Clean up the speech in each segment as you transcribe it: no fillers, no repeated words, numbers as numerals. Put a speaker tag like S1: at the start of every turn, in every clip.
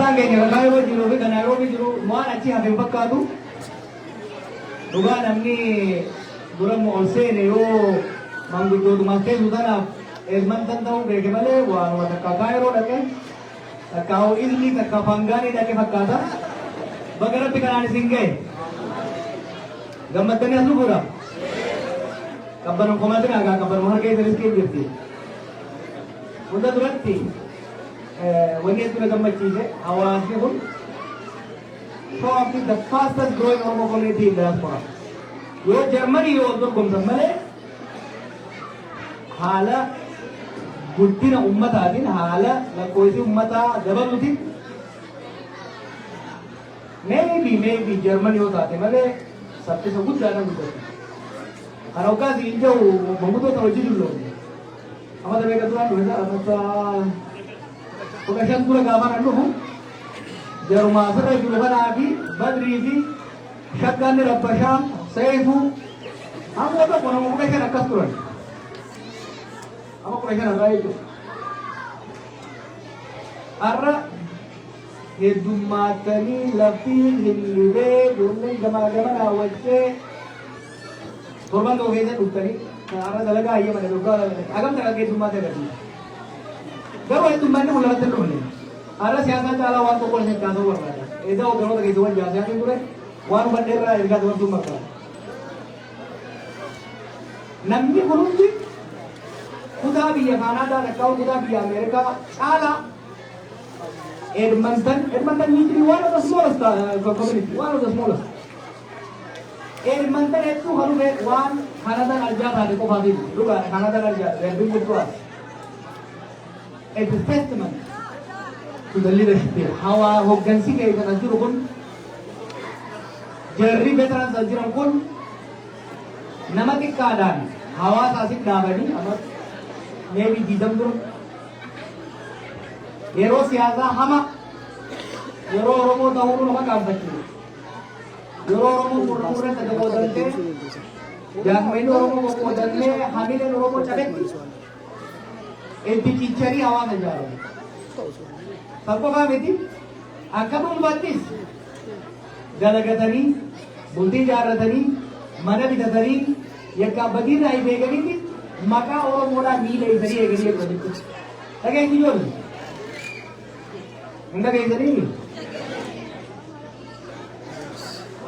S1: Ummataan keenya kan yeroo jiruu fi kan yeroo jiru waan achi hafe fakkaatu dhugaa namni duramu ol seene yoo manguddootumaan teessu tanaaf elmantan ta'uu beeke malee waan takka yeroo dhaqe takka ho'isni takka fangaanii dhaqe fakkaata baga rabbi kanaan isin ga'e gammaddanii as dhufuudha qabbanuun komatiin hagaa qabbanuun harka isanis jirti hunda duratti wanni hedduu gammachiise hawaasni kun probably the fastest growing Oromo community in diaspora. Yoo Germany yoo dorgomsan malee haala guddina ummataatiin haala lakkoofsi ummataa dabaluutiin maybe Germany yoo taate malee saffisa guddaadhaan guddatu. Kana hoggaas hin jiru manguddoo hojii julloomne. Amma dabee gatuudhaan dhufe amasa Ogashan dura gaafan an dhufu jaruma asirra jiru kanaa fi badrii fi shaggaanni rabbashaa seefuu amma tokko nama Ogashan akkas turan amma Ogashan irraa jechuudha. Har'a heddummaatanii laftiin hillibee ijoolleen gamaa gama daawwattee torban ta'uu keessa dhuftanii har'a dalagaa hayyamanii dhugaa agamta akka heddummaatee gadi. Garuu heddummaanni mul'ata hin dhufne. Har'a siyaasaa caalaa waan tokko hin kaasuu barbaada. Egaa hogganoota keessawwan jaasiyaatiin ture waan hubadhee irraa ergaa dabarsuu barbaada. Namni kun hundi kutaa biyya Kaanaadaa dhaqqabu kutaa biyya Ameerikaa caalaa Edmonton usually one of the smallest community, one of the smallest. Edmonton hedduu kan dhufe waan Kaanaadaan arjaa taate qofaatiif dhugaadha Kaanaadaan arjaa they are being good to us. It's a testament to the leadership here. Hawa hoggansi ke kan jiru kun jarri veterans jiran kun nama xiqqaadhaan hawaasa asit dhaabanii amma maybe diidamdur yeroo siyaasaa hama yeroo Oromoo ta'uu nama qaanfachiisu yeroo Oromoo murmuuree tajaajilamtee jaasmayni Oromoo qoqqoodannee hamileen Oromoo cabetti itti cicharii hawaasa ijaaramu. Saffaa miti akka dhuunfaattis dalagatanii bultii ijaarratanii mana bitatanii yakka abbatiirraa hin eeganitti maqaa Oromoodhaan miila isanii eeganii eegu jechuudha. Dhageessi ijoollee. Hin dhageessanii?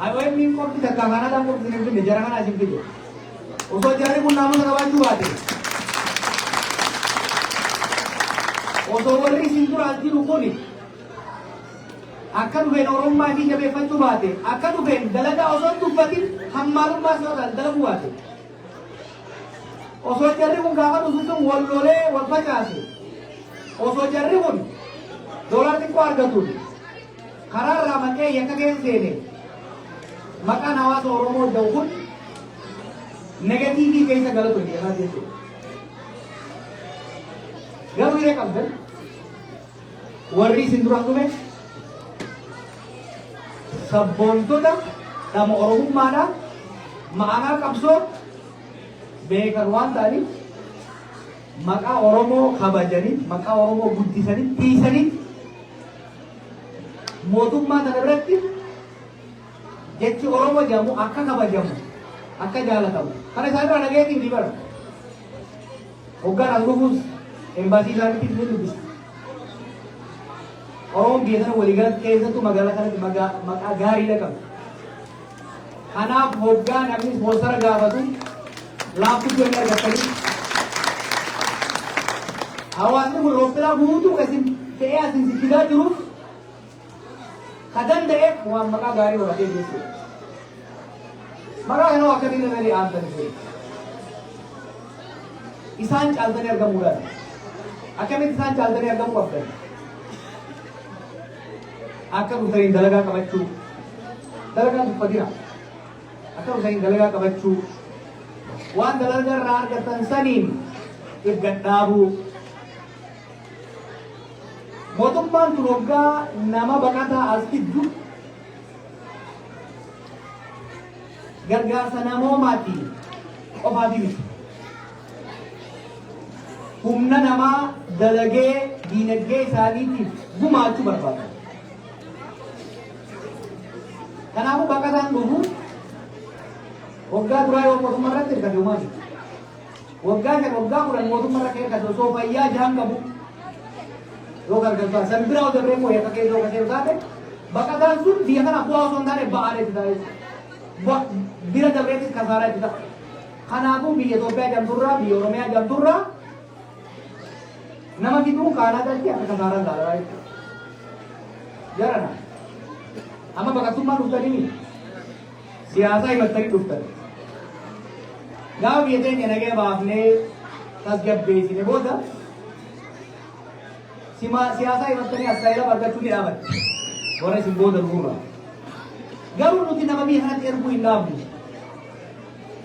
S1: Ayoon ni qofti takka Kaanaadhaan qofti hin finne jara kanaa hin finne. Osoo jarri kun naamusa qabaachuu baate. Osoo warri isin duraan jiru kuni akka dhufeen Oromummaa fi jabeeffachuu baate akka dhufeen dalagaa osoo dubbatin hammaalummaa soodhaan dalaguu baate osoo jarri kun gaafa dhufu sun wal lolee wal facaase osoo jarri kun doolaar xiqqoo argatuun karaa irraa maqee yakka keessa seene maqaan hawaasa Oromoo da'u kun negatiivii keessa galatu jedhamaa jechuudha. Garuu hiree qabdan warri isin duraan dhufe sabboontota dhama Oromummaadhaan ma'anaa qabsoo beekan waan ta'aniif maqaa Oromoo kabajanii maqaa Oromoo guddisanii tiisanii mootummaa kana biratti jechi Oromoo jedhamu akka kabajamu akka jaalatamu kana isaan irraa dhageetiin ni bara hoggaan as dhufuus Embasii isaaniitti ni dubbisa. Oromoon biyya sana waliigalatti keessattuu magaalaa kanatti maqaa gaariidha qaba. Kanaaf hoggaa namni ispoonsara gaafatu laaftuu jolli argatanii hawaasni kun roofilaa guutuu isin ta'ee asin sichigaa jiruuf ka danda'eef waan maqaa gaarii horatee jechuudha. Maqaa kanoo akkamiin malee aantanii isaan caaltanii argamuudhaan. Akkamitti isaan caaltanii argamuu qabdan? Akka dhufaniin dalagaa qabachuu, dalagaa tuffatina. Akka dhufaniin dalagaa qabachuu, waan dalagaa irraa argatan saniin gadhaabuu. Mootummaan kun hoggaa nama baqataa as fiddu gargaarsa namoomaatiin qofaatii miti. Humna namaa dalagee diinagdee isaaniitiif gumaachuu barbaada. Kanaafuu bakka isaan dhufu waggaa duraa yoo mootummaa irratti hirkate uumaati. Waggaa 10 mootummaa irratti hirkate osoo fayyaa jahan qabu yoo gargaarsa san bira yoo dabree moo yakka keessoo kasee taate bakka isaan sun biyya kana bu'aa osoo hin taane ba'aadha itti taa'e. Bira dabreetis kasaaraa itti ta'a. Kanaafuu biyya Itoophiyaa jamturraa biyya Oromiyaa jamturraa nama fiduu kaanaadhaatti akka kasaaraa ilaalaa jechuudha. Jarana amma baqattummaa dhuftanii siyaasaa himattanii dhuftan. Gaafa biyya teenya nagee baafnee tasgabbeessine booda siyaasaa himattanii astaayila argachuu ni dhaabate. Warra isin booda dhufuudha. Garuu nuti nama biyya kanatti erguu hin dhaabnu.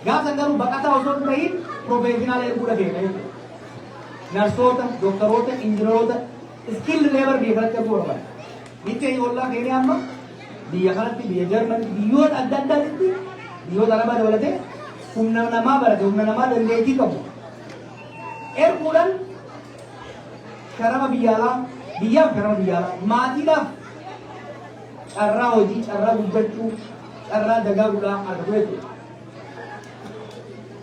S1: Gaafa garuu baqataa osoo hin ta'in profeeshinaala erguu dhabeera. Narsoota, dooktaroota, injineroota, iskiilli leebar biyya kanatti erguu barbaada. Biyya Itoophiyaa keenya amma biyya kanatti, biyya Jarmanii, biyyoota adda addaatti biyyoota arabaa dabalatee humna namaa barate, humna namaa dandeettii qabu. Erguudhaan sharama biyya alaa, biyyaaf sharama biyya alaa, maatiidhaaf carraa hojii, carraa guddachuu, carraa dagaaguudhaan argatu jechuudha.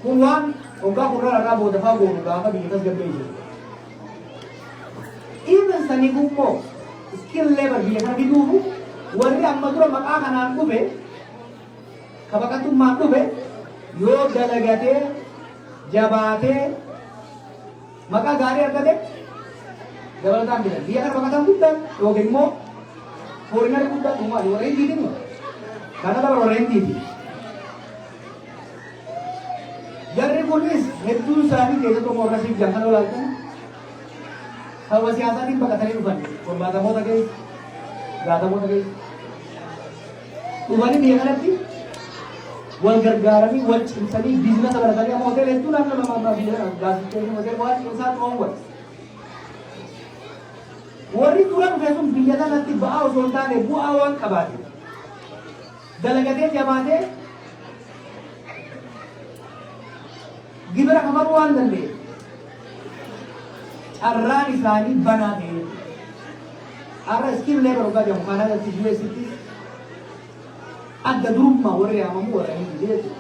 S1: Kun waan waggaa kurraa irraa boodafaa goonu gaafa biyya tasgabbeessu. Even sanii immoo skill labor biyya kana fiduufu warri amma dura maqaa kanaan dhufe ka baqattummaan dhufe yoo dalagatee jabaatee maqaa gaarii argate dabalataan bitan biyya kana baqatan guddaan yookiin immoo foorinar guddaan uumaa warra hindiitiin kana dabala warra hindiiti. Jarri kunis hedduun isaanii keessattuu morra siif jaakan olaatan sababa siyaasaatiin baqatanii dhufan qormaatamoota keessa gaatamoota keessa dhufanii biyya kanatti wal gargaaranii wal cimsanii biizinasa baratanii amma hoteela hedduu naannoo namaa biyya gaazixeessanii hoteela waan cimsaa xoonwal warri dura dhufe sun biyya kanatti ba'aa osoo hin taane bu'aa waan qabaate dalagatee jabaatee gibira kafaruu waan danda'e carraan isaanii banaa ta'e har'a iskiil leebar ogaa jedhamu Kaanaadaatti US'tti adda durummaa warri yaamamu warra hin jechuudha.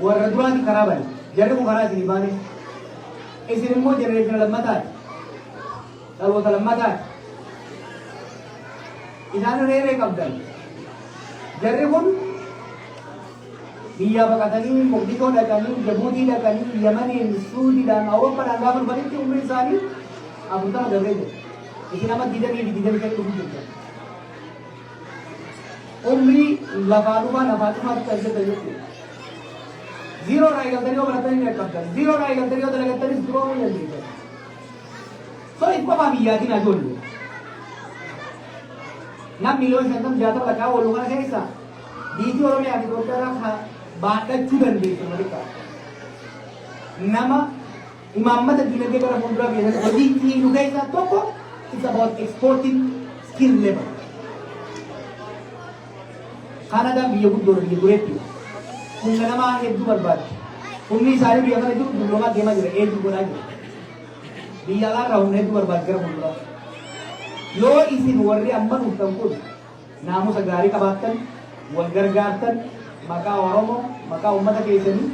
S1: Warra duraati karaa bane jarri kun karaa isinii baane isin immoo jenereeshina lammataati dhaloota lammataati isaan reeree qabdan jarri kun biyya baqatanii Moqdishoo dhaqanii Jabuutii dhaqanii Yamaniin Suudiidhaan Awurooppaadhaan gaafa dhufanitti umrii isaanii 40 darbee jira. Isin amma 20 dhufu jirta. Umrii lafaa dhufaatti tajaajilta jechuudha. Zero irraa eegaltanii yoo baratanii ni qabdan. Zero irraa eegaltanii yoo dalagattanis duroo ni dandeessan. So ibbaa biyyaatiin ajoollee. Nam miliyoona 50 lakkaa oolu kana keessa biitii Oromiyaa fi Itoophiyaa baadhachuu dandeessu malika. Nama imaammata dinagdee gara fuulduraa biyya hojii fiilu keessaa tokko it's about exporting skill labor. Kaanaadaan biyya guddoodha biyya dureetti. Humna namaa hedduu barbaadde. Humni isaanii biyya kana jiru diploomaa deemaa jira hedduu godhaa jira. Biyya alaarraa humna hedduu barbaadde gara fuulduraa. Yoo isin warri amma dhuftan kun naamusa gaarii qabaattan wal gargaartan maqaa Oromoo maqaa uummata keessanii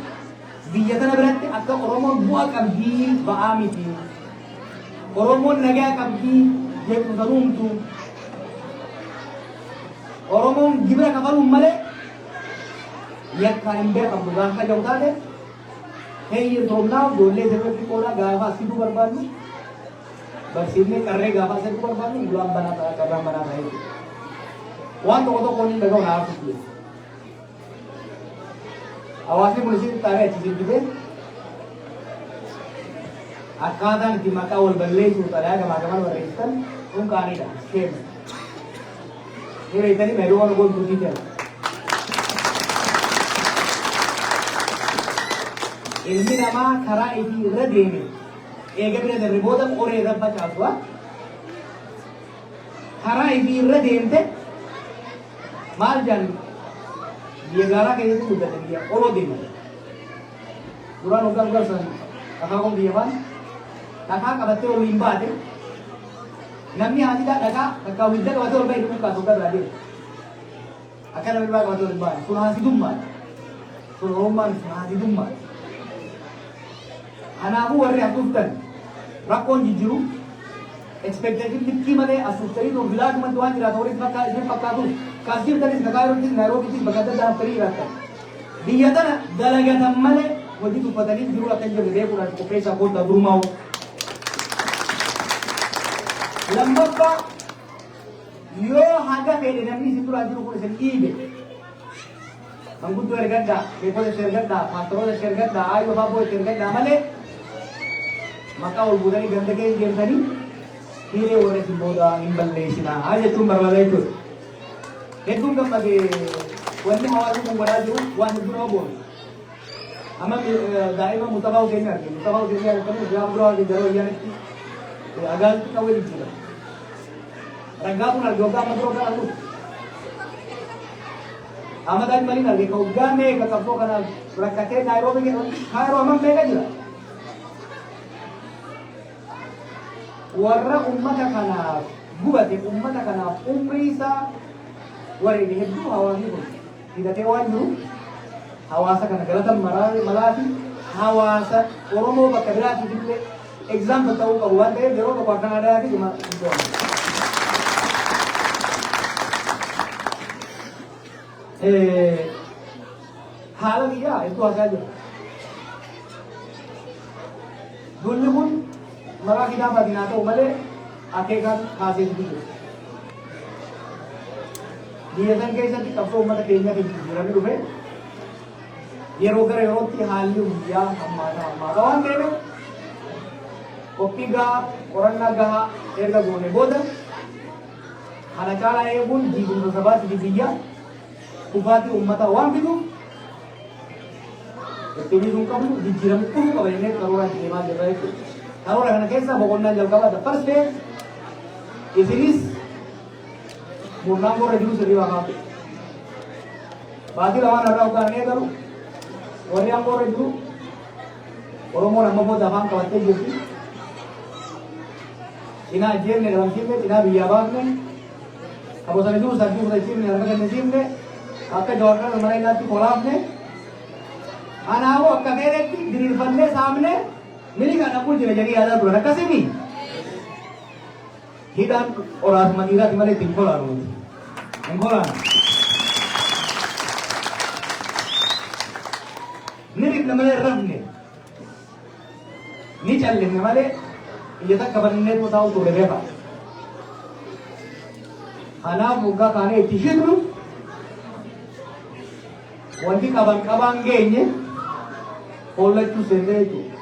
S1: biyya kana biratti akka Oromoon bu'aa qabdii ba'aa miti. Oromoon nagaa qabdii jechuudha nuumtu. Oromoon gibira kafaluun malee yakkaan hin beekamtu gaafa jahu taate heeyyirtoomnaa ijoollee sirriitti qoodhaa gaafa asii barbaadnu barsiifnee qarree gaafa asii barbaadnu bulaan banaa ta'a qarraan banaa ta'a jechuudha. Waan tokko tokko inni dhaga'u naa hafuutu. Hawaasni kun isin taa'ee achi sirbitee akkaataan itti maqaa wal balleessuu xalayaa gamaa gamaa barreessitan kun qaaniidha. Keessa. Hireetanii meedoo waan goontuutii jira. Ilmi namaa karaa ifii irra deeme eega bira darbe booda qoree irra facaasu karaa ifii irra deemte maal jedhan biyya gaaraa keessatti guddate biyya oloo deemate. Duraan hoggaa garsan dhakaa kun biyya waan dhakaa qabattee ol hin baate namni haatiidhaa dhakaa takkaa hidda qabatee ol ba'e dhufu kaasuu irraa deema. Akka namni baay'ee qabatee waliin baay'ee sun haasidummaa sun oromummaan sun haasidummaa kanaafuu warri hafuuftan rakkoon jijjiiru expectation likkii malee asuuftanii tokko bilaashumatti waan jiraatu waliin isheen fakkaatu kaas jirtanis Kaayirootis Naayiroobitis bakka adda addaa haftanii jiraatan biyya tana dalagatan malee hojii tuffatanii jiru akka hin jirre beekuudhaan qopheessaa koottaa durmaa'u. Lammaffaa yoo haga fedhe namni isin duraan jiru kun isin dhiibe manguddoo ergadhaa beekota ishee ergadhaa paastoroota ishee ergadhaa aayyoo faaboo ishee ergadhaa malee maqaa ol fuudhanii ganda kee deemtanii hiiree warra isin booda hin balleessinaa haa jechuun barbaada jechuudha. Hedduun gammadee wanni hawaasni kun godhaa jiru waan hedduu nama boonu. Amma daa'ima Mustafaa Hussein arginu. Mustafaa Hussein argamu gaafa dura waan jara wayyaanitti agaasitti qawwee jijjiira. Ragaa kun arge waggaa amma dura kana amma daa'ima maliin arge ka waggaa meeqa qabsoo kana rakkatee Naayiroobii Kaayiroo amma meeqa jira. Warra ummata kanaaf gubate ummata kanaaf umrii isaa wareege hedduu hawaasni kun hidhatee waan jiru hawaasa kana galatan malaafi hawaasa Oromoo bakka biraatiif illee example ta'uu qabu waan ta'eef yeroo tokko akka aadaatti dhuma haala biyyaa hedduu haasaa jira. Dulli kun maraa kitaabaatiin haa ta'u malee akeekaan kaasee jiru. Biyya san keessatti qabsoo uummata keenyaa kan jijjiiramee dhufe yeroo gara yerootti haalli guyyaa hammaata waan ta'eef qophii gahaa qorannaa gahaa erga goone booda kana caalaa eeguun jiibumsa sabaatti biyya kufaatii uummataa waan fiduuf itti biisuun qabnu jijjiiramuu dhufuu qaba jennee karoora itti deemaa jirra jechuudha. Karoora kana keessaa boqonnaan jalqabaa dabarsee isinis murnaan gorra jiru sirrii waa kaa'u. Baatii lamaan irraa ugaanee garuu warri aan gorra jiru Oromoon amma booda afaan qabattee jirti. Cinaa jeemne dhalamsiifne cinaa biyyaa baafne kabosani jiru sadii fudhachiifne harka kennisiifne akka jawaarraa mana ilaatti kolaafne kanaafuu akka fedhetti diriirfannee saamne milikaa dhabuu jira jedhee yaadaa turan akkasimi hidhaan oraasuma dhiiraati malee ittiin kolaanu hin kolaanu. Ni rifne malee rafne ni callifne malee ija takka bannee taa'u ture beeka. Kanaaf waggaa kaanee itti shirru wanti qabaan geenye hollachuu seentee jechuudha.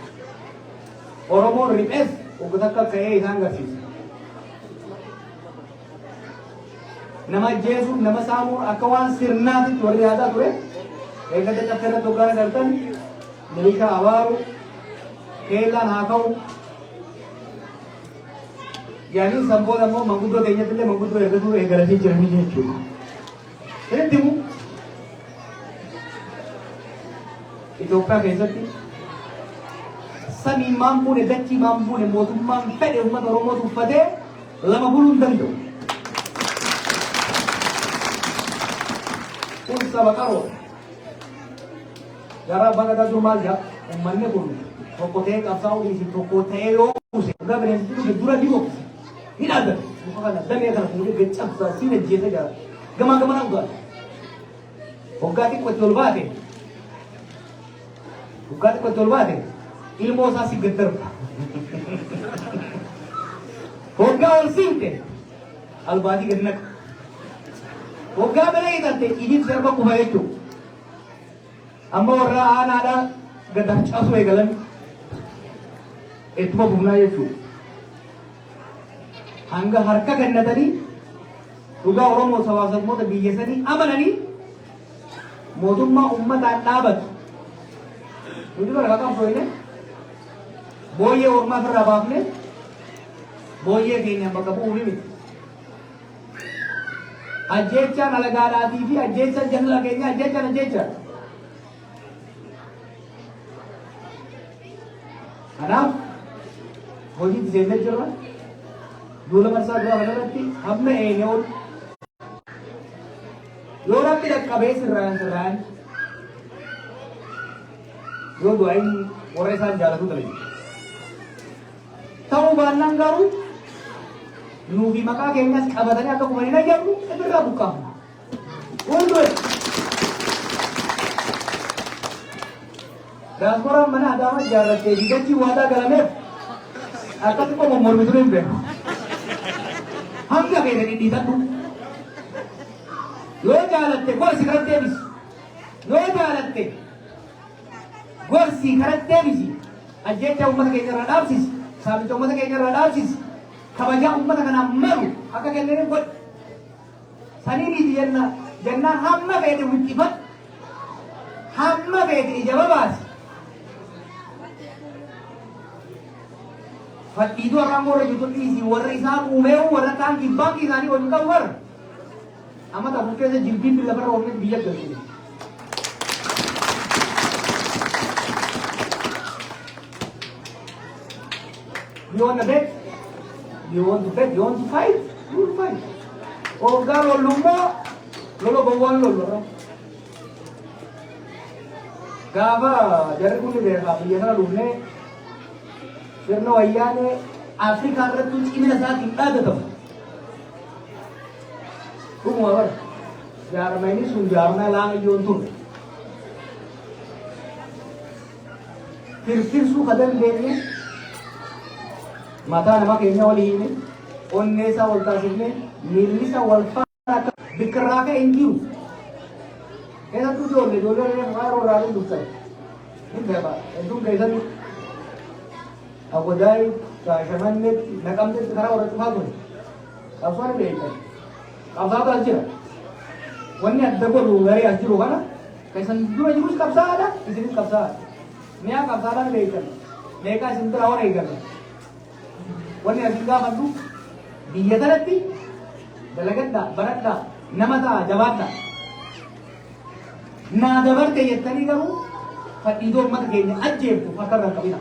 S1: Oromoon riphees obbo takka ka'ee isaan agarsiisa. Nama ajjeesuun nama saamuun akka waan sirnaatitti warri yaadaa ture eeggata cabsee irratti hoggaan agartan milishaa abaaru keellaan haa ka'u yaaniin sanboota immoo manguddoo keenyatti illee manguddoo ergatuu eegalatee jiranii jechuudha. Inni immoo Itoophiyaa keessatti samii maan buune dachii maan buune mootummaan fedhe uummata Oromoo tuffatee lama buluu hin danda'u. Kun saba qaroo gara abbaa gadaa jiru maal jedha uummanni kun tokko ta'ee qabsaa'uu dhiisi tokko ta'ee yoo buuse waggaa bineensi dhufe dura dhiboo hidhaatan muka kana damee kana fuudhee gaccabsaa siin ajjeese jira gamaa gamanaa ugaata waggaa xiqqoo itti ol baate waggaa xiqqoo itti ol baate ilmoo isaa si gaddarba waggaa ol siinte albaatii gadi naqa waggaa bira hidhatte idiin serba kufa jechuudha. Amma warra aanaadhaa gadaaf caasuu eegalan ittuma bufnaa jechuudha. Hanga harka kennatanii dhugaa Oromoo sabaasamoota biyya sanii amananii mootummaa uummataan dhaabatu. Nuti bara qabsooyne booyyee ormaa ofirraa baafne booyyee keenya bakka bu'uu miti. Ajjechaan alagaadhaatii fi ajjechaan jaalala keenya ajjechaan ajjechaan. Kanaaf hojii seentee jirra. Duula marsaa duraa kanarratti hamma eenyuun Yoo rabbi dhaqqabee sirraan yoo du'aayin warra isaan jaalatu ta'e. Ta'uu baannaan garuu nuufi maqaa keenyas qabatanii akka kumanina jedhu irraa buqqaafna. Hundee diasporaan mana Adaamaa ijaarrattee digachi waadaa galameef akkatti qomo mormitu hin beeku. Hanga beekanii dhiisadhu. Yoo jaalatte gorsi karatti deebisi. Yoo jaalatte gorsi karatti deebisi. Ajjecha uummata keenya irraa dhaabsisi. Saamicha uummata keenya irraa dhaabsisi. Kabajaa uummata kanaan malu akka kenneen godhi. Saniiniiti jennaan hamma beekne wiqqifadhu. Hamma beekne ija babaasi. Fadhiitu warraan boora jiru dhiisii warra isaan uumee warra kaan kibbaankii isaanii waliin qabu warra. Amma ta'u keessa jilbiin lafarra oolmeet biyya galchine. You want to bet? You want to bet? You want to fight? You will fight. Organ lolummoo lolo gowwaan lollo. Gaafa jarri kun beekaa biyya kana dhufnee sirna wayyaanee Afrikaa irratti cimina isaatiin dhaadatamu. Dhuguma bara jaarmayni sun jaarmaa laanayyoon turre. Firfirsuu ka dandeenye mataa nama keenya waliin onnee isaa wal taasifne miilli isaa wal faana bikirraa ka'e hin jiru. Keessattuu ijoollee mukaa yeroo irraa dhuftan. Hin beekaa hedduun keessatti Agodaay Shaashamanneetti Naqamteetti karaa warra cufaa ture. Qabsoon beekan. Qabsaatu as jira. Wanni adda godhu garee as jiru kana keessan dura jirus qabsaadha isinis qabsaadha. Mi'a qabsaadhaan beekan. Meeqaa isin bira hora eegalle. Wanni asin gaafadhu biyya kanatti dalagadhaa baradhaa nama ta'a jabaadhaa. Naa dabarte jettanii garuu fadhiidoo uummata keenya ajjeeftu akka irraa qabina.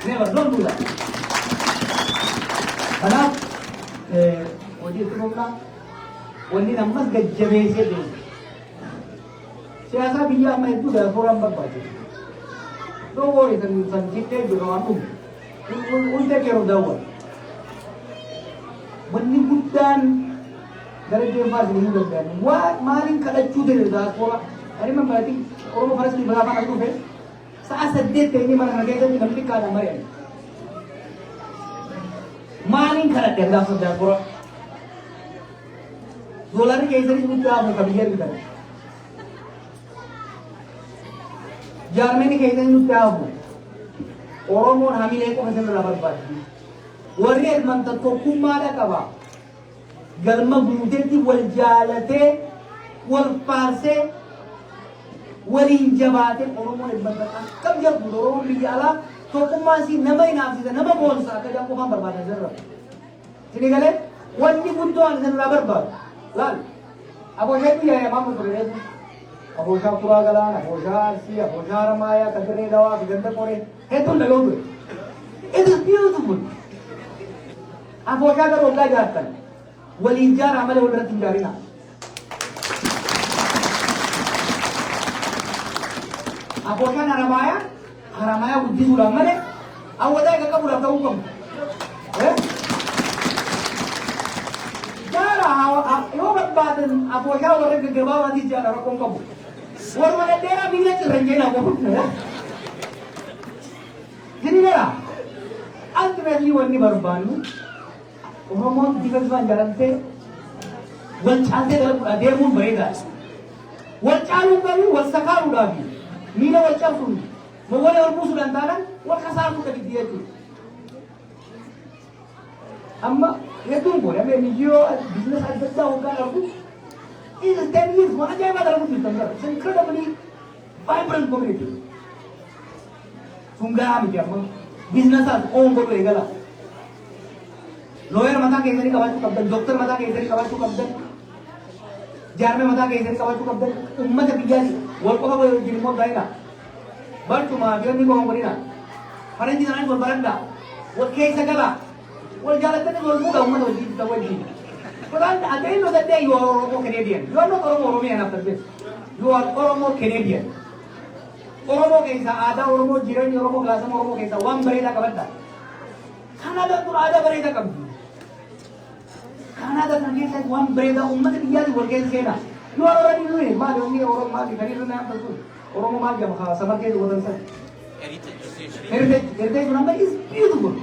S1: Never don't do that. Kanaaf hojii itti fufnaa wanni ammas gajjabeessee deemu. Siyaasa biyya amma hedduu diasporaan barbaachisu. Don't worry san jittee jiru waan dhufu. Hundee keeroo daawwatu. Wanni guddaan gara deemaa isin danda'an maaliin kadhachuu ta'e diaspora. Ani mambaati Oromoo Falastiin balaa faana dhufe sa'a 8 ta'ee mana kana keessatti namni kaadhaan mari'atu. Maaliin kadhadhe gaafa diaspora. Dolarri keessatti guddaa muka biyya bitan. Jaarmeni keessatti guddaa hafu. Oromoon hamilee qofa sirraa barbaadu. Warri elmanta tokkummaadha qaba. Galma guuteetti wal jaalatee wal faarsee waliin jabaatee Oromoon elmanta akkam jedhu Oromoon biyya alaa tokkummaan si nama hinaafsisa nama boonsa akka jedhan qofaan barbaadan sirra. Sini galee wanni guddaan sirraa barbaadu. Laal abooshaa biyya yamaa mutureetu abooshaa turaa galaan abooshaa arsii abooshaa ramaayaa kadiree dawaa ganda qoree hedduun dhaga'u ture. It is beautiful. Abooshaa gara waggaa jaartan waliin jaaraa malee walirratti hin jaarina. Abooshaan haramaayaa guddisuudhaan malee hawwataa eega qabuudhaaf ta'uu qabu. Yoo barbaadan abooshaa warra gaggabaabaatiif jaala rakkoon qabu. Warra dhedheeraa biyya cirrancee naa qabu. Jini gara ultimately wanni barbaannu Oromoon bifa isaan jaalatee wal caaltee deemuun bareedaadha. Wal caaluun garuu wal sakaaluudhaaf miila wal cabsuun mogolee wal buusuudhaan taanaan wal kasaasuu gadi jechuudha. Amma hedduun kun amma NGO business adda addaa hoggaan argu is 10 years waan ajaa'ibaa dalagu jirtan gara it's incredibly vibrant community. Sun gahaa miti amma businessaas oon godhu eegala. Lawyer mataa keessanii qabaachuu qabdan, doctor mataa keessanii qabaachuu qabdan, jaarmee mataa keessanii qabaachuu qabdan, uummata biyyaati wal qofa wajjin immoo gaa'ina. Barcuma biyyoonni qofa godhina. Faranjii sanaanis wal baradhaa, wal keessa galaa. Wal jaalatanii wal fuudhaa uummata wajjin ta'uu wajjin. But at the end of the day, you are Oromo Canadian. You are not Oromo Oromian after this. You are Oromo Canadian. Oromo kaisa ada Oromo jiran Oromo gasam Oromo kaisa one berita kabada. Canada tu ada berita kabdi. Canada kan kaisa one berita umat dia di workers kena. You are already doing. Mal only Oromo mal kari tu nama tu. Oromo mal jam khas sama ke dua dan Heritage number is beautiful.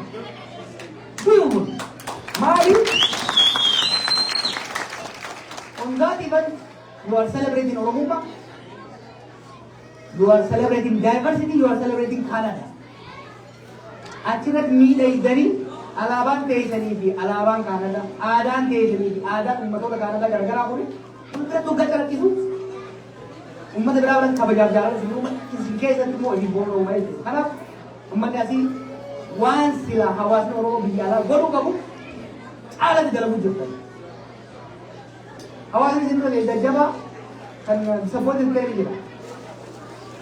S1: Beautiful. Mali. On that even you are celebrating Oromo. You are celebrating diversity, you are celebrating Canada. Achirat meet idari, alaban teisani, alaban Canada, adan teisani, adan ummato Canada gargara kuri, unka tu gachar kisu. Ummat berawan khabajab jalan, ummat kisike satu mo ini bono mai. Karena ummat asi once sila hawas no oro biala, goru kabu, ala di dalam wujud. Hawas ni sini tu dah jaba, kan support itu dia.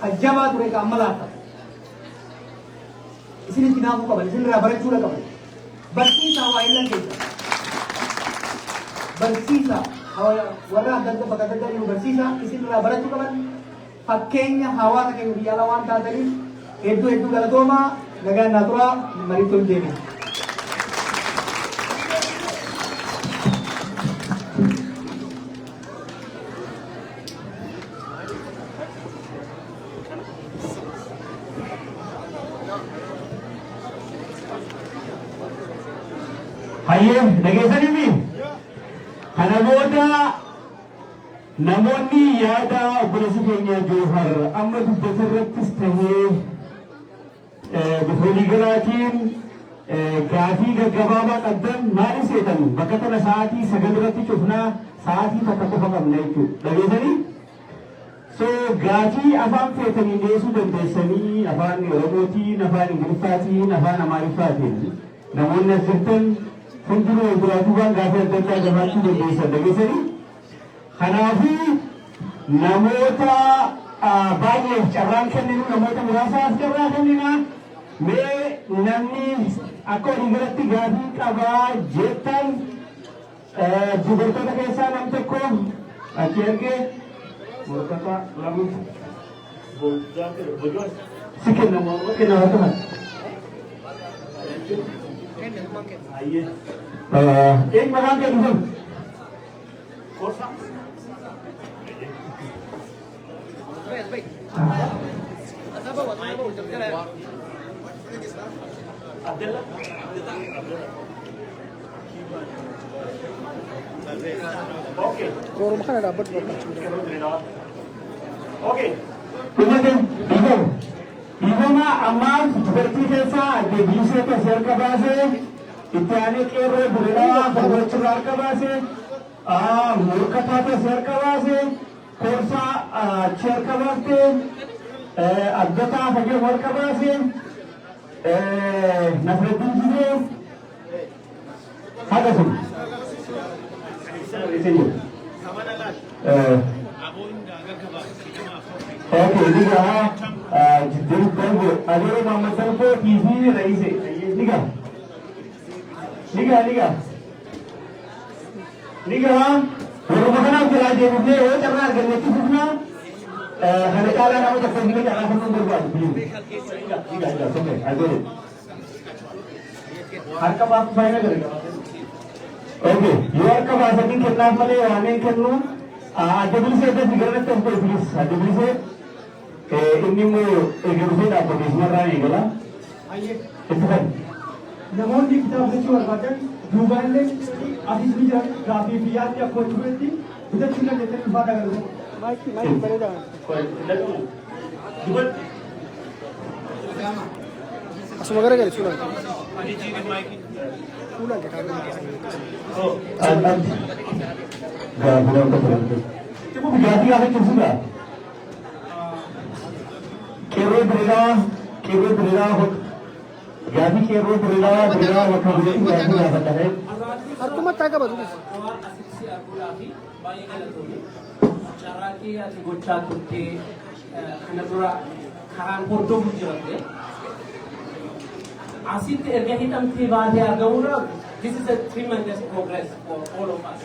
S1: Ajaba tu mereka amal आता इसलिए किनाबू का बल इसलिए रबर चूड़ा का बल बर्सी सा वाइल्ड के बर्सी सा और वरना अंदर तो पता चलता है वो बर्सी सा इसलिए रबर चूड़ा बल पक्केन्या हवा तक के बियाला वान तातरी एडू गलतो मा लगा नातुरा मरी तुम देने
S2: Aye, dhageessanii fi namoonni yaada obboleessi keenya Joohar amma dubbata irrattis tahee bifa waliigalaatiin gaafii gaggabaabaa qabdan maal seetan bakka tana sa'aatii 9 irratti cufnaa sa'aatii takka qofa qabna jechuudha. Dhageessanii? So gaafii afaan feetanii dhiyeessuu dandeessanii afaan Oromootiin, afaan Ingiliffaatiin, afaan Amaariffaatiin namoonni as jirtan Funduro Ibrahim gaafa adda gabaachuu dandeessan dhageessanii kanaafuu namoota baay'eef carraan kenninu namoota muraasaaf carraa kennina mee namni akka waliigalatti gaafii qabaa jettan dubartoota keessaa nam tokko achi ergee morkata lamu si kennamu kennamu tuhan एक मकान के दूसरे कोसा ओके कोरो मकान ada dapat okay kemudian ibu ma amal seperti desa di bisa terser ke base इत्यादि के रे बुरेला भगवचुरार का बासे मूर्खता के शेर का बासे कोर्सा शेर का बासे अद्वता भगे वर्ग का बासे नफरतुल जिले हादा सुन ओके दिखा जिद्दर बंगो अगर मामला को टीवी रही से दिखा Liga. Rumah kita aja punya, karena harganya itu punya. Hari kala kamu tak pergi ke arah pun berbuat. Liga, sampai. Ayo. Harga apa saya kira? Oke, luar ke bahasa ini kita boleh aneh kerana ada beli saya ada figurnya tempat beli, ada beli saya. Ini mau figurnya dapat di mana ni kalau? Itu kan.
S1: Namun di kitab suci Al-Quran juga ada hadis bijak grafi biar dia kontribusi kita cuma kita ibadah kalau mic pada dah. Juga. Asal negara kali cuma. Pulang ke kami.
S2: Oh, alam. Dah pulang ke berhenti. Cuma berhenti apa tu sudah? Kira berita. Jadi kira berita waktu itu tidak ada है
S3: Aku mah tak apa tu.
S4: Cara kita gocak tu kena pura karan porto bujuk tu. Asyik erga hitam tiba dia agak This is a tremendous progress for all of us.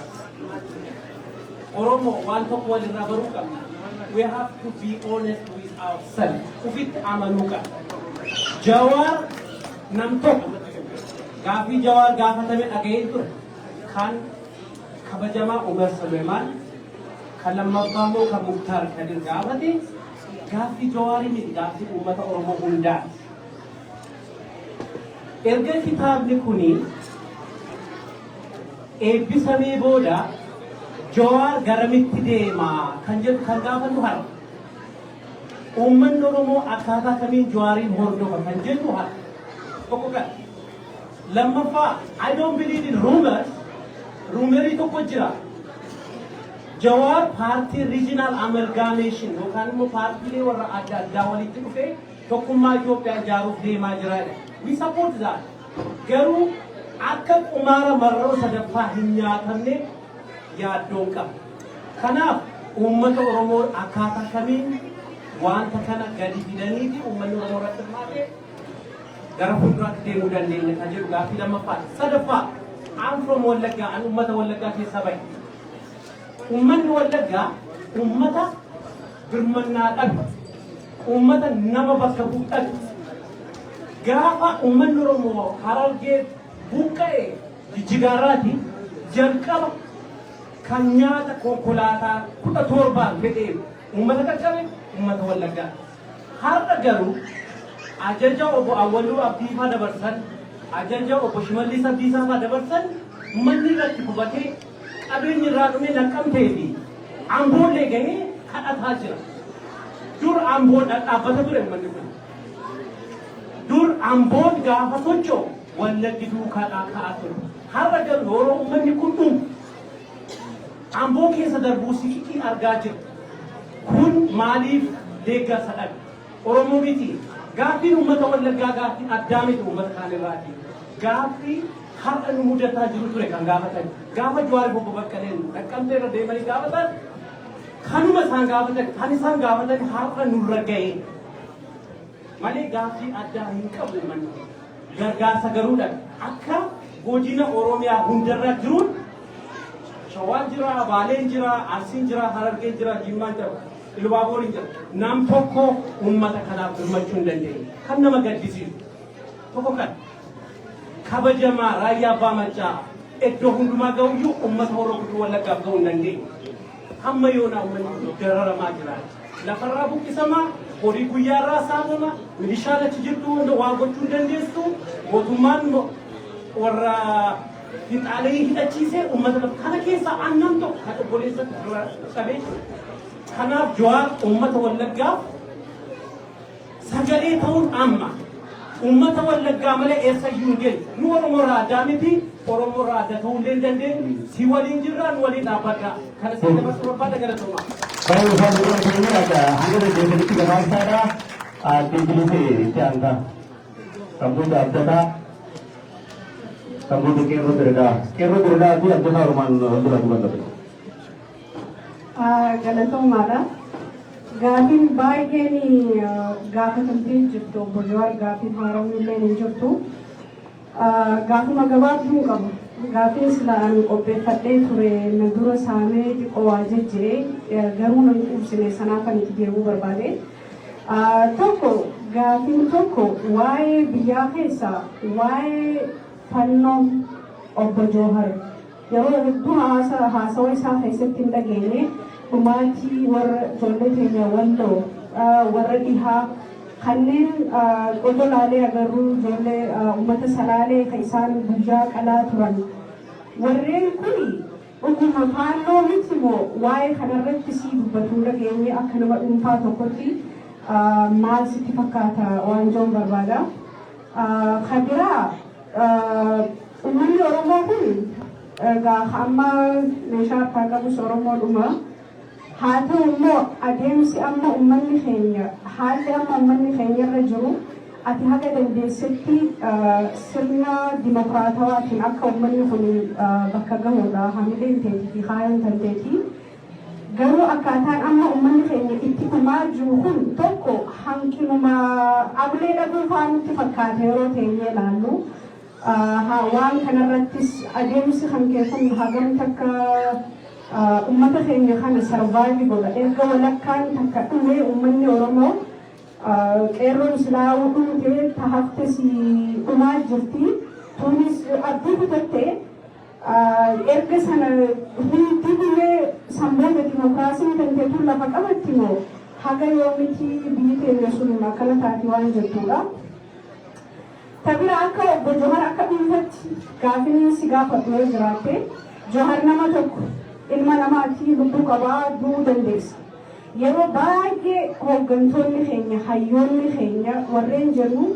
S4: Oromo, one top one in Rabaruka. We have to be honest with ourselves. Ufit amanuka. Jawar namtok. Gafi Jawar gafatame again to Khan Kabajama Umar Suleiman. Kalamapamo Kabuktar Kadir Gavati. Gafi Jawari mit Gafi Umata Oromo Hunda. Erga kitab nikuni. Ebbisame boda Jawar garamitti deema kan jedhu kan gaafatu hara. Uummanni Oromoo akkaataa kamiin Jawaarin hordofa kan jedhu hara. Tokko kan. Lammaffaa I don't believe in rumors. Rumerii tokko jira. Jawar party regional amalgamation yookaan immoo paartiilee warra adda addaa walitti dhufee tokkummaa Itoophiyaa ijaaruuf deemaa jiraadha. We support that. Garuu akka qumaara marroo sadaffaa hin nyaatamne yaaddoon qaba. Kanaaf uummata Oromoo akkaataa kamiin wanta kana gadi fidanii fi uummanni Oromoo irratti hirmaatee gara fuulduraatti deemuu dandeenya kan jedhu gaaffii lammaffaa. Sadaffaa I'm from Wallaggaa, an uummata Wallaggaa keessaa bahe. Uummanni Wallaggaa uummata birmannaa dhabu, uummata nama bakka bu'u dhabu. Gaafa uummanni Oromoo Harargee buqqa'e Jijjigaarraati jalqaba kan nyaata konkolaataa 17 fedhee uummata qaqqabe uummata Wallaggaa. Har'a garuu ajaja obbo Awwaluu Abdiifaa dabarsan, ajaja obbo Shimallis Abdiisaa dabarsan manni irratti gubatee qabeenyi irraa dhumee Naqqamtee fi Amboollee gahee kadhataa jira. Dur Amboon dhaabbata ture manni kun. Dur Amboon gaafa socho'u Wallaggi duukaadhaa ka'aa ture. Har'a garuu yeroo uummanni kun dhumu Amboo keessa darbuu siqiitii argaa jiru. Kun maaliif deeggarsa dhabe? Oromoo miti. Gaaffiin uummata Wallaggaa gaaffii addaa miti uummata kaan irraati. Gaaffii har'a nu mudataa jiru ture kan gaafatan. Gaafa Jawaar Obbo Baqqaleen Naqqamtee irra deemanii gaafatan kanuma isaan gaafatan kan isaan gaafatan har'a nurra ga'e. Malee gaaffii addaa hin qabu uummanni. Gargaarsa garuudha. Akka godina Oromiyaa hundarra jiruun Shawaan jira, Baaleen jira, Arsiin jira, Harargeen jira, Jimmaan jira, Ilubaabooriin jira. Nam tokko uummata kanaaf hirmachuu hin dandeenye. Kan nama gaddisiisu. Tokko kan kabajamaa raayyaa abbaa maccaa iddoo hundumaa ga'uyyuu uummata Oromoo Wallaggaaf ga'uu hin dandeenye. Hamma yoonaa uummanni dararamaa jira. Lafarraa buqqisamaa, horii guyyaarraa saamama, milishaan achi jirtu hunda waa gochuu hin dandeessu. Mootummaan warra Hixaalee hidhachiisee uummata kana keessa aannan tokko kan obboleessa qabee kanaaf Jawaar uummata Wallaggaaf sagalee ta'uun amma uummata Wallaggaa malee eessayyuu hin geenye. Nu Oromoo irraa addaa miti, Oromoo irraa adda ta'uu illee hin dandeenye. Si waliin jirra, nu waliin dhaabbadha. Kana si dabarsuu barbaada galatoomaa.
S2: Baay'ee isaan dura keenya hanga deddeebiitti gabaasaadha. Dindilisee itti aantaa. Kamboota abdataa. Kamboota qeerroo diriiraa. Qeerroo diriiraa fi abdataa Oromaan dura dubbatu.
S5: Galatoomaadha. Gaaffiin baay'een gaafatamtee jirtu obbo Jawaar gaaffiin haaramuun illee hin jirtu. Gaafuma gabaabduu qabu. Gaaffiin silaan qopheeffadhee ture na dura saamee xiqqoo waa jejjiree garuu nan ibsine sanaa kan itti deemuu barbaade. Tokko gaaffiin tokko waa'ee biyyaa keessaa waa'ee fannoo obbo Jawaar yeroo hedduu haasawa isaa keessatti hin dhageenye dhumaatii warra ijoollee keenya walloo warra dhihaa kanneen odolaalee agarruu ijoollee uummata salaalee kan isaan guyyaa qalaa turan. Warreen kun dhuguma faalloo miti moo waa'ee kanarratti sii dubbatuu dhageenye akka nama dhuunfaa tokkotti maal sitti fakkaata waan joon barbaada. Kan biraa uummanni Oromoo kun amma meeshaa harkaa qabus Oromoodhuma. Haa ta'u immoo adeemsi amma uummanni keenya haalli amma uummanni keenya irra jiru ati haga dandeessetti sirna dimokiraatawaatiin akka uummanni kun bakka gahuudha hamileen teetii fi haayan tanteetii. Garuu akkaataan amma uummanni keenya itti dhumaa jiru kun tokko hanqinuma ablee dhabuu fa'aa nutti fakkaata yeroo teenyee ilaallu. waan kanarrattis adeemsi kan keessan hagam takka ummata keenya kana sarvaayivi godha erga walakkaan takka dhume ummanni Oromoo qeerroon islaamuu dhumtee tahafte si dhumaa jirti tunis abdii kutatte erga sana hundi biyye samboota dimokiraasiin kan teetu lafa qabatti moo haga yoomiti biyyi teenya sun akkana taati waan jettuudha. Tabira akka obbo Johar akka dhuunfatti gaafii si gaafatu yoo jiraatte Johar nama tokko ilma namaatii lubbuu qabaa du'uu dandeessa. Yeroo baay'ee hooggantoonni keenya hayyoonni keenya warreen jennu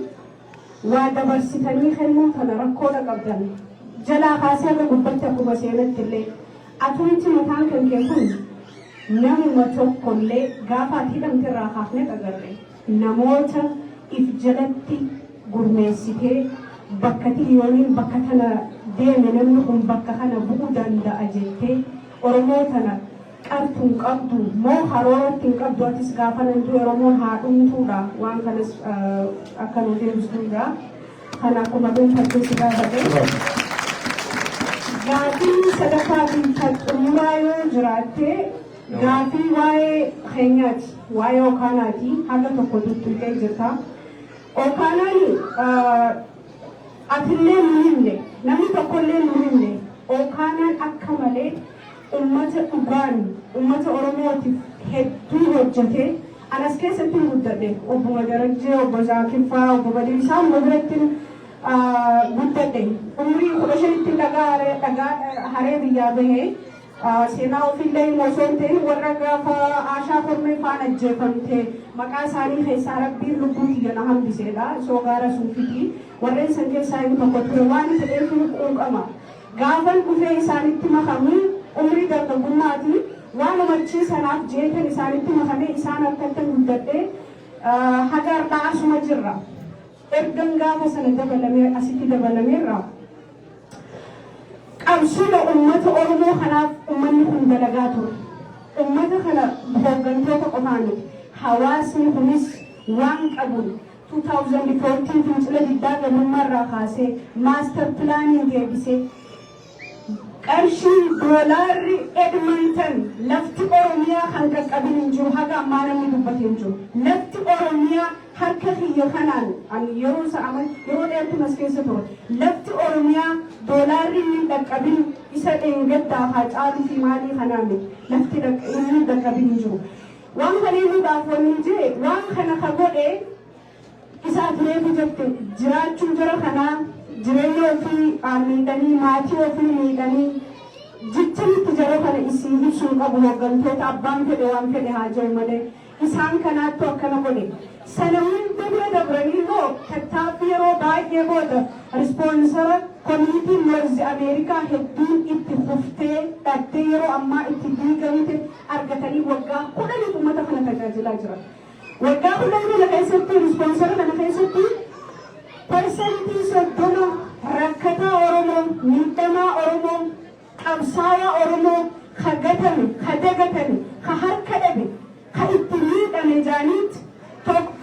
S5: waa dabarsitanii kennuu kana rakkoodha qabdan. Jalaa kaasee akka gubbatti akkuma seenatti illee atumti mataan kan kee kun namuma tokkollee gaafa ati hidhamte irraa kaafnee agarre namoota if jalatti gurmeessitee bakka tiliyooniin bakka tana deeme namni kun bakka kana bu'uu danda'a jettee Oromoo tana qartuun qabdu moo harooratti hin qabdu atis gaafa nantu Oromoon haa dhumtuudha waan kanas akka nu deebisuudha kana akkuma dhuunfattee si gaafate. Gaafii sadaffaa fi xumuraa yoo jiraatte gaafii waa'ee keenyaati waa'ee Okaanaati haga tokko tuttuqee jirta. Okaanaan atillee nu himne namni tokkollee nu himne Okaanaan akka malee ummata dhugaan ummata Oromootiif hedduu hojjete anas keessatti guddadhe obbo Darajjee obbo Zaakirfaa obbo Badii isaan biratti guddadhe umrii 15tti dhagaa haree biyyaa bahee seenaa ofiillee osoo hin ta'in warra gaafa Aashaa Kormee faana ajjeefamte maqaa isaanii keessaa rabbiin lubbuu kiyya na hambiseedha soo gaara suufiti warreen san keessaa inni tokko ture waan ta'eef quuqama gaafan dhufee isaanitti makamu umrii dargaggummaati waan umachi sanaaf jeetan isaanitti makamee isaan akkatti guddadhe hagarraa asuma jirra ergan gaafa sana dabalamee asitti dabalameerra qabsuudha ummata Oromoo kanaaf ummanni kun dalagaa ture ummata kana hooggantoota qofaan hawaasni kunis waan qabuun 2014 fincila diddaa gabrummaarraa kaasee maaster pilaaniin deebisee qarshii doolaarri Edmonton lafti Oromiyaa kan qaqqabin hin jiru haga ammaa namni dubbatee hin jiru lafti Oromiyaa harka kiyya kanaan yeroo sa'aman yeroo dheertu mas keessa ture lafti Oromiyaa doolaarri hin dhaqqabin isa dheengaddaa haa caaluu fi maalii kanaan lafti inni dhaqqabin hin jiru waan kana himuudhaaf wanni jee waan kana ka godhe isaaf reefu jette jiraachuun jara kanaa jireenya ofii miidhanii maatii ofii miidhanii jichanitti jara kana isii ibsuun qabu hooggantoota abbaan fedhe waan fedhe haa jiru malee isaan kanaattu akkana godhe sana hunda bira dabranii immoo tattaaffii yeroo baay'ee booda rispoonsara koominiitiin Noorzi Ameerikaa hedduun itti fuftee dhattee yeroo ammaa itti diigamte argatanii waggaa 10 uummata kana tajaajilaa jira. Waggaa 10 kana keessatti rispoonsara kana keessatti persentii 30 rakkataa Oromoo miidhamaa Oromoo qabsaa'aa Oromoo ka gatame ka dagatame ka harka dhabe ka itti miidhame jaaniitti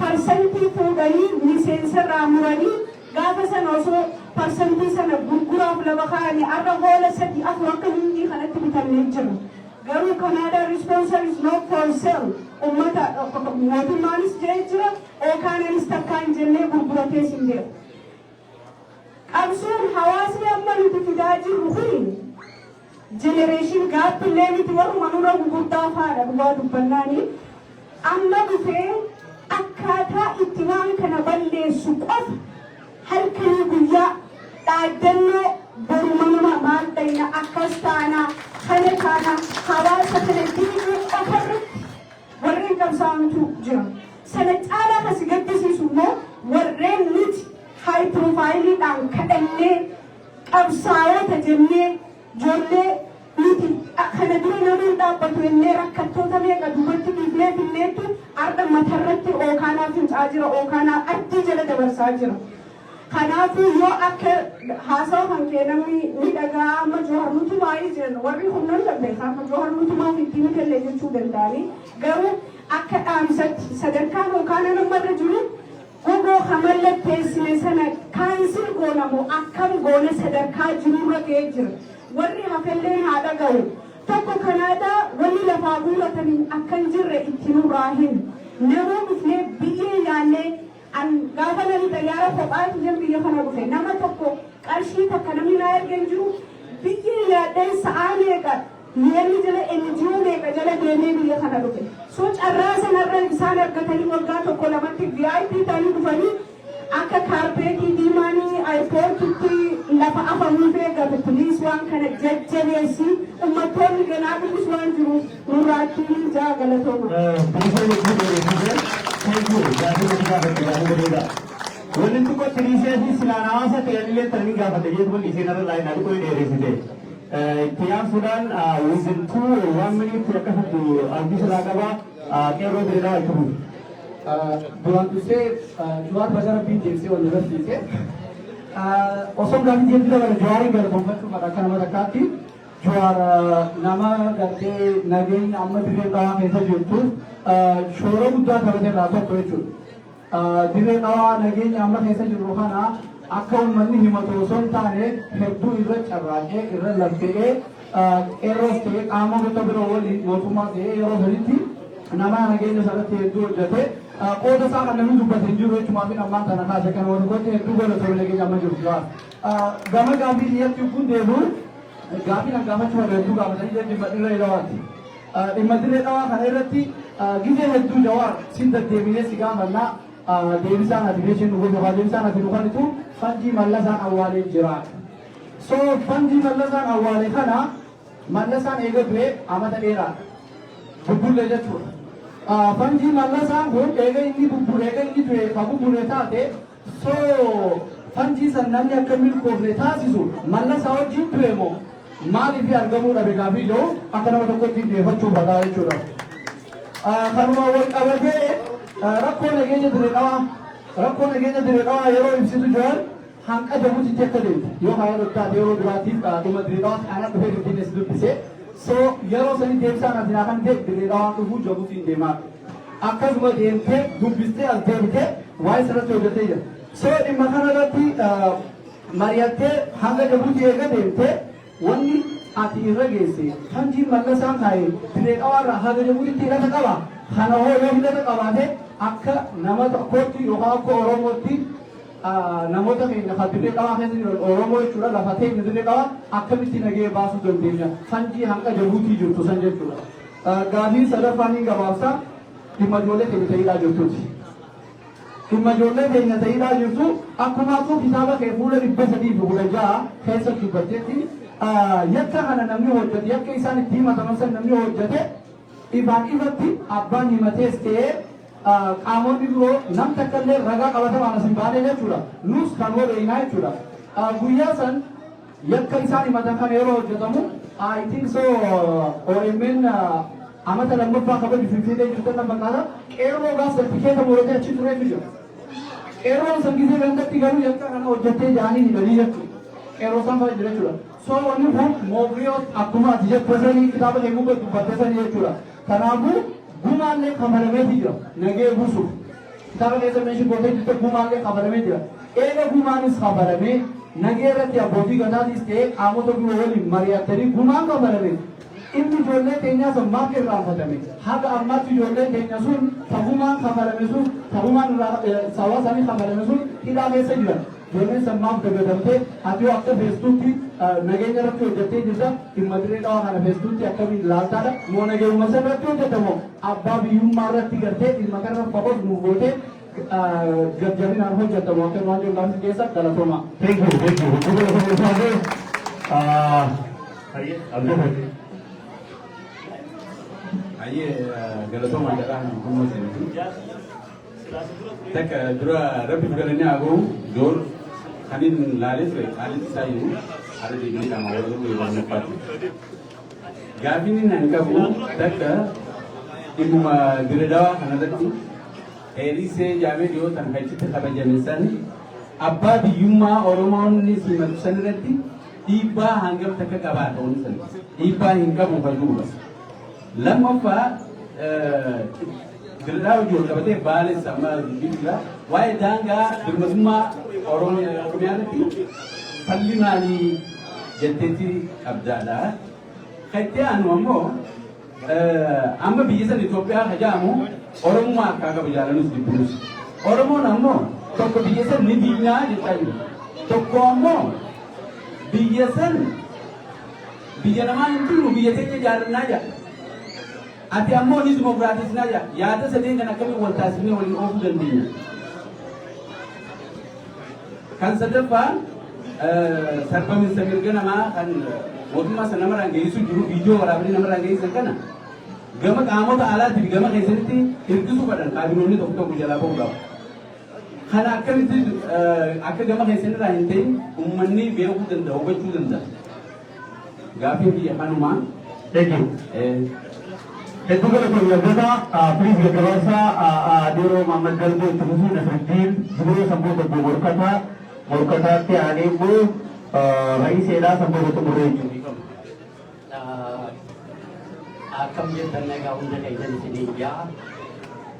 S5: persentii fuudhanii miseensarraa muranii gaafa sana osoo persentii sana gurguraaf lafa kaa'anii arra hoola 3 4 akka hindii kanatti bitamee jira. Garuu Canada sponsor is not for sale. Ummata mootummaanis jee jira Okaanaanis takkaa hin jennee gurguratee sin jira. Qabsoon hawaasni amma nuti fidaa jirru kun generation gaappiillee miti warruma nurra gurguddaa faadha dhugaa dubbannaanii amma dhufee akkaataa itti waan kana balleessu qofa halkanii guyyaa dhaaddannoo boruma nama maal dhayna akkas taanaa kana taanaa hawaasa kana diiguu qofarratti warreen qabsaa'antu jira. Sana caalaa kasi gaddisiisu immoo warreen nuti high profileidhaan kadhannee qabsaa'ota jennee ijoollee nuti kana dura namoonni dhaabbatu jennee rakkattoota meeqa duubatti dhiifnee finneetu arda matarratti Okaanaa fincaa jira Okaanaa addii jala dabarsaa jira. Kanaafuu yoo akka haasawa kan kee namni miidhagaa amma Johaar Nutumaa jennu warri humnan dandeessa amma Johaar Nutumaa fi ittiin illee jechuu danda'anii garuu akka dhaamsatti sadarkaan Okaanaa namarra jiru gogoo kamallatteessine sana kaansil goonamu akkam goone sadarkaa jirurra ga'ee jira. Warri hafellee haadha ga'u. Tokko kanaadhaa wanni lafaa guuratanii akka hin jirre itti nurraa hin. Namoonni biyyee yaannee an gaafa namni xayyaara kophaatti jan biyya kana dhufe nama tokko qarshii takka namni naa ergan jiru biyyee yaadhee sa'aa meeqa yerni jala NGO meeqa jala deemee biyya kana dhufe. So carraa sanarra isaan argatanii waggaa tokko lamatti VIP ta'anii dhufanii akka kaarpeetii diimaanii airpoortitti lafa afamuu beekatu piliis waan kana jajjabeessi uummattoonni ganaa bilis waan jiruuf nurraatti jaa galatooma.
S2: Wanti tokko tiriisee silaan hawaasa ta'anillee ta'anii gaafate jechuun wanti isheen irra laayinaa dhukkoo dheeressite. Ittiyaan Sudaan within 1 minute akkasitti abdii silaa qabaa qeerroo dheeraa itti fufu.
S1: Duraan dursee Jawaar Bagara Biin deebisee wal barsiise. Osoo gaaffii deemtuu dabala Jawaarin galatoonfachuuf akka nama takkaatti Jawaar nama gartee nageenya amma dirree dhawaa keessa jirtu shoora guddaa taphatee irraa tokko jechuudha. Dirree dhawaa nageenya amma keessa jiru kana akka uummanni himatu osoo hin taane hedduu irra carraaqee irra laffa'ee qeerroos ta'ee qaama gosa biroo waliin mootummaa ta'ee yeroo sanitti nama nageenya sanatti hedduu hojjete qooda isaa kan namni dubbate hin jiru jechuudha fi ammaan kana kaase kan wal gote hedduu godhatame nageenya amma jiru jira. Gama gaaffii dhiyeessuu kun deebi'u gaaffii kan gaafachuu hedduu gaafatanii jedhu dhimma dirree dhawaati. Dhimma dirree dhawaa kana irratti gizee hedduu Jawaar sin deddeebinee si gaafannaa deebisaan ati jechuun gosa deebisaan ati dhufanitu fanjii mallasaan awwaalee jira. So fanjii mallasaan awwaale kana mallasaan eegalee amata dheeraa bubbullee jechuudha. Fanjii mallasaan kun eega inni du'e kan bubbullee taate so fanjii san namni akka milkoofne taasisu mallasaa wajjin ture moo maaliif argamuu dhabe gaaffii jiru akka nama tokkotti deeffachuu badaa jechuudha. Kanuma wal qabatee rakkoo nageenya dirree dhawaa yeroo ibsitu jiran hanqa jabuutitti akka deemtu yoo haa dhottaate yeroo duraatiif dhuma dirree dhawaa ana dhufee dubbiin si dubbise so yeroo sanii deebisaan asinaa kan ta'e dirree dhawaan dhufuu jabuutiin deemaa akkasuma deemtee dubbistee as deebitee waa'ee sirratti hojjetee jira. So dhimma kanarratti mari'attee hanga jabuutii eega deemtee wanni ati irra geesse fanjii mallasaan kaa'ee dirree dhawaarraa haga jabuutitti hidhata qaba. Kana hoo yoo hidhata qabaate akka nama tokkootti yookaan akka Oromootti namoota keenya kan dirree dhawaa keessa jiran Oromoo jechuudha lafa teenya dirree dhawaa akkamitti nagee baasuu dandeenya fanjii hanga jabuutii jirtu san jechuudha. Gaaffii sadaffaan hin gabaabsa dhimma ijoollee keenya ta'idhaa jirtuuti. Dhimma ijoollee keenya ta'idhaa jirtu akkuma akkuma kitaaba kee fuula 316 keessa dubbatteetti yakka kana namni hojjete yakka isaan itti himataman san namni hojjete ifaan ifatti abbaan himatees ta'ee qaamonni biroo nam takka illee ragaa qabatamaan as hin baane jechuudha. Nus kan beeknaa jechuudha. Guyyaa san yakka isaan himatan kan yeroo hojjetamu I think so OMN amata lammaffaa kabaju finfinnee jirtan nan fakkaata qeerroo gaaf sartikeeta muratee achi tureetu jira. Qeerroon san gisee gandatti garuu yakka kana hojjettee jaanii hidhanii jechuudha. Qeerroo san fa'aa jira jechuudha. So wanni kun moogiriyoo akkuma ati jettu sanii kitaaba keemuu gad dubbattee sanii jechuudha. Kanaafuu gumaallee kabalameeti jira nagee buusuuf. Kitaaba keessa meeshaa gootee jirtu gumaallee kabalamee jira. Eega gumaanis kabalamee nagee irratti abbootii gadaatis ta'ee qaamota biroo waliin mari'attanii gumaan kabalame. Inni ijoollee keenyaa sun maaf irraanfatame. Haga ammaatti ijoolleen keenya sun tagumaan kabalame sun tagumaan sawaa sanii kabalame sun hidhaa keessa jira. Ijoolleen san maaf dagatamtee ati yoo akka feestuutti nageenya irratti hojjettee jirta dhimma dirree dhawaa kana feestuutti akkamiin laaltaadha. Moo nageenyuma san irratti hojjetamoo abbaa biyyummaa irratti gartee dhimma kana faqoos nu gootee gajjabinaan hojjetamoo akka waan jedhamu keessa galatooma.
S2: Thank you.
S6: Aye, galatoma jalan hukum sini. Tak dura rapi bukannya aku jor kanin lalis saya ada di sini sama orang itu yang dapat. Gavin ini nangka bu tak ibu diredawa karena tadi eri se jame jo tanpa cita kaba jamisan abba di yuma orang ni si manusia nanti iba hanggap tak kabar tahun sen iba hingga membantu. Lamma dirraa hojii ol qabatee baale sammaa jira waa'ee daangaa dirmazummaa Oromiyaatti falli maalii jetteetti qabdaadha. Kan itti aanu ammoo amma biyya san Itoophiyaa hajaamu Oromummaa akka qabu jaalanus dibbiinus. Oromoon ammoo tokko biyya san ni diinaa jechaa jiru. Tokko ammoo biyya san biyya namaa hin turru biyya teenya jaalannaa jira. Ati ammoo ni dimokiraatisnaa jira. Yaada sadeen kan akkamiin wal taasifnee waliin oofuu dandeenya. Kan sadaffaan sarbaminsa mirga namaa kan mootummaa sana namarraan geessuu jiru viidiyoo waraabanii namarraan geessan kana gama qaamota alaatiif gama keessatti hirkisuu fadhan kaabinoonni tokko tokko jalaa ba'uu qabu. Kana akkamitti akka gama keessanirraa hin ta'in uummanni beekuu danda'a hubachuu danda'a. Gaaffii biyya kanumaa.
S2: Hedduu galateeffatoota Piriis Gaggabaasaa Adeeroo Mahammad Galboo itti fufuu Nasruddin Zubiroo Sanboota Obbo Morkataatti aanee immoo Ra'iiseedhaa Sanboota Xumurree jechuudha.
S7: Akkam jettan nagaa hunda keessan isinii ijaa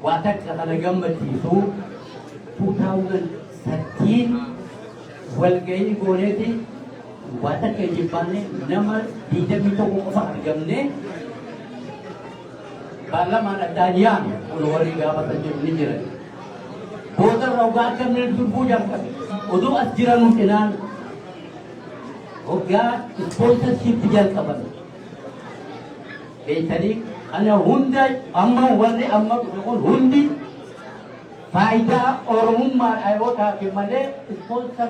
S7: waa takka kana gammachiisu 2013 walgahii gooneeti waa takka jibbaanne nama 21 qofa argamne paarlamaan addaan yaame kun warri gaafatan jiru ni jiran. Booda rogaa akkamne dubbuu jalqabe oduu as jiranu cinaan hoggaa ispoonsarshippi jalqaban. Beektanii kana hunda amma warri amma kun hundi faayidaa Oromummaa dhayootaaf malee ispoonsar